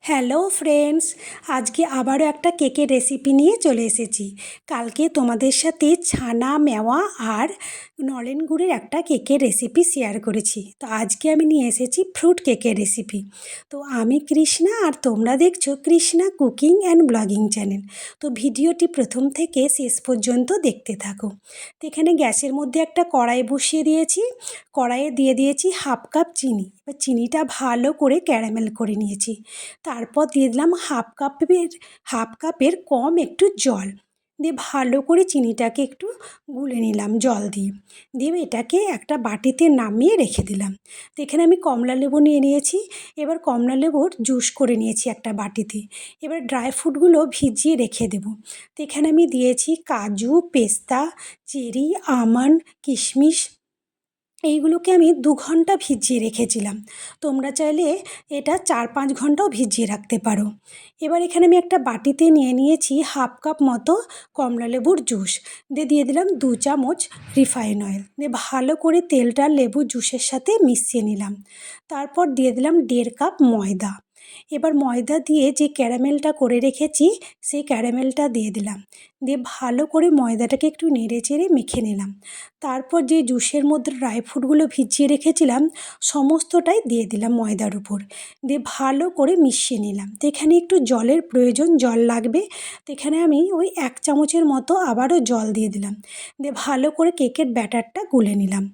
Hello friends, আজকে আবারও একটা কেকের রেসিপি নিয়ে চলে এসেছি। কালকে তোমাদের সাথে ছানা মেওয়া আর নলেন গুড়ের একটা কেকের রেসিপি শেয়ার করেছি। তো আজকে আমি নিয়ে এসেছি ফ্রুট কেকের রেসিপি। তো আমি কৃষ্ণা আর তোমরা দেখছো Krishna cooking and blogging channel. তো ভিডিওটি প্রথম থেকে শেষ পর্যন্ত দেখতে থাকো। তো এখানে গ্যাসের মধ্যে একটা কড়াই বসিয়ে দিয়েছি। কড়াইয়ে দিয়ে দিয়েছি হাফ কাপ চিনি। এবার চিনিটা ভালো করে ক্যারামেল করে নিয়েছি। তারপর দিয়ে দিলাম হাফ কাপের কম একটু জল দিয়ে ভালো করে চিনিটাকে একটু গুলে নিলাম জল দিয়ে। এটাকে একটা বাটিতে নামিয়ে রেখে দিলাম। তো এখানে আমি কমলা লেবু নিয়ে নিয়েছি। এবার কমলা লেবুর জুস করে নিয়েছি একটা বাটিতে। এবার ড্রাই ফ্রুটগুলো ভিজিয়ে রেখে দেবো। তো এখানে আমি দিয়েছি কাজু, পেস্তা, চেরি, আমন্ড, কিশমিশ। এইগুলোকে আমি 2 ঘন্টা ভিজিয়ে রেখেছিলাম। তোমরা চাইলে এটা 4-5 ঘন্টাও ভিজিয়ে রাখতে পারো। এবার এখানে আমি একটা বাটিতে নিয়ে নিয়েছি হাফ কাপ মতো কমলা লেবুর জুস। দিয়ে দিলাম 2 চামচ রিফাইন অয়েল। ভালো করে তেলটা লেবু জুসের সাথে মিশিয়ে নিলাম। তারপর দিয়ে দিলাম 1.5 কাপ ময়দা। এবার ময়দা দিয়ে যে ক্যারামেলটা করে রেখেছি সেই ক্যারামেলটা দিয়ে দিলাম। ভালো করে ময়দাটাকে একটু নেড়ে চেড়ে মেখে নিলাম। তারপর যে জুসের মধ্যে ড্রাই ফ্রুটগুলো ভিজিয়ে রেখেছিলাম সমস্তটাই দিয়ে দিলাম ময়দার উপর। ভালো করে মিশিয়ে নিলাম। তো এখানে একটু জলের প্রয়োজন, জল লাগবে। তো এখানে আমি ওই 1 চামচের মতো আবারও জল দিয়ে দিলাম। ভালো করে কেকের ব্যাটারটা গুলে নিলাম।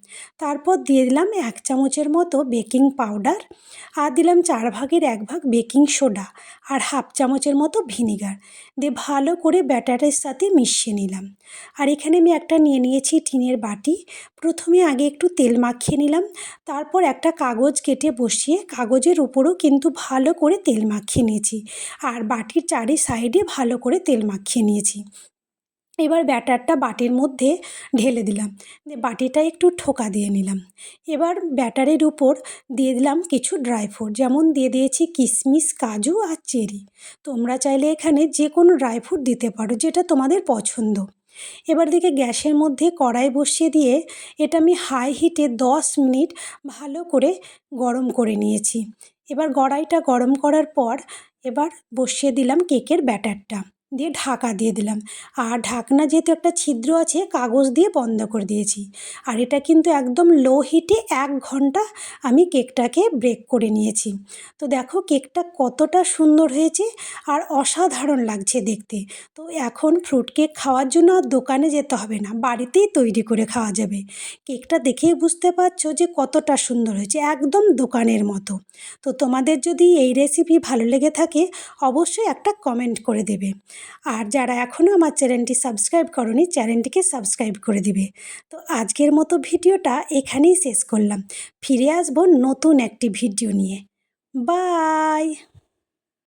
তারপর দিয়ে দিলাম 1 চামচের মতো বেকিং পাউডার আর দিলাম 1/4 ভাগ বেকিং সোডা আর হাফ চামচের মতো ভিনিগার। ভালো করে ব্যাটারের সাথে মিশিয়ে নিলাম। আর এখানে আমি একটা নিয়ে নিয়েছি টিনের বাটি। প্রথমে আগে একটু তেল মাখিয়ে নিলাম। তারপর একটা কাগজ কেটে বসিয়ে কাগজের উপরও কিন্তু ভালো করে তেল মাখিয়ে নিয়েছি। আর বাটির চারি সাইডে ভালো করে তেল মাখিয়ে নিয়েছি। এবার ব্যাটারটা বাটির মধ্যে ঢেলে দিলাম। বাটিটা একটু ঠোকা দিয়ে নিলাম। এবার ব্যাটারের উপর দিয়ে দিলাম কিছু ড্রাই ফ্রুট, যেমন দিয়ে দিয়েছি কিশমিশ, কাজু আর চেরি। তোমরা চাইলে এখানে যে কোনো ড্রাই ফ্রুট দিতে পারো যেটা তোমাদের পছন্দ। এবার গ্যাসের মধ্যে কড়াই বসিয়ে দিয়ে এটা আমি হাই হিটে 10 মিনিট ভালো করে গরম করে নিয়েছি। এবার কড়াইটা গরম করার পর এবার বসিয়ে দিলাম কেকের ব্যাটারটা। ঢাকা দিয়ে দিলাম। আর ঢাকনা যেহেতু একটা ছিদ্র আছে কাগজ দিয়ে বন্ধ করে দিয়েছি। আর এটা কিন্তু একদম লো হিটে 1 ঘন্টা আমি কেকটাকে বেক করে নিয়েছি। তো দেখো কেকটা কতটা সুন্দর হয়েছে আর অসাধারণ লাগছে দেখতে। তো এখন ফ্রুট কেক খাওয়ার জন্য আর দোকানে যেতে হবে না, বাড়িতেই তৈরি করে খাওয়া যাবে। কেকটা দেখেই বুঝতে পারছো যে কতটা সুন্দর হয়েছে, একদম দোকানের মতো। তো তোমাদের যদি এই রেসিপি ভালো লেগে থাকে অবশ্যই একটা কমেন্ট করে দেবে। আর যারা এখনও আমার চ্যানেলটি সাবস্ক্রাইব করোনি চ্যানেলটিকে সাবস্ক্রাইব করে দিবে। তো আজকের মতো ভিডিওটা এখানেই শেষ করলাম। ফিরে আসবো নতুন একটি ভিডিও নিয়ে। বাই।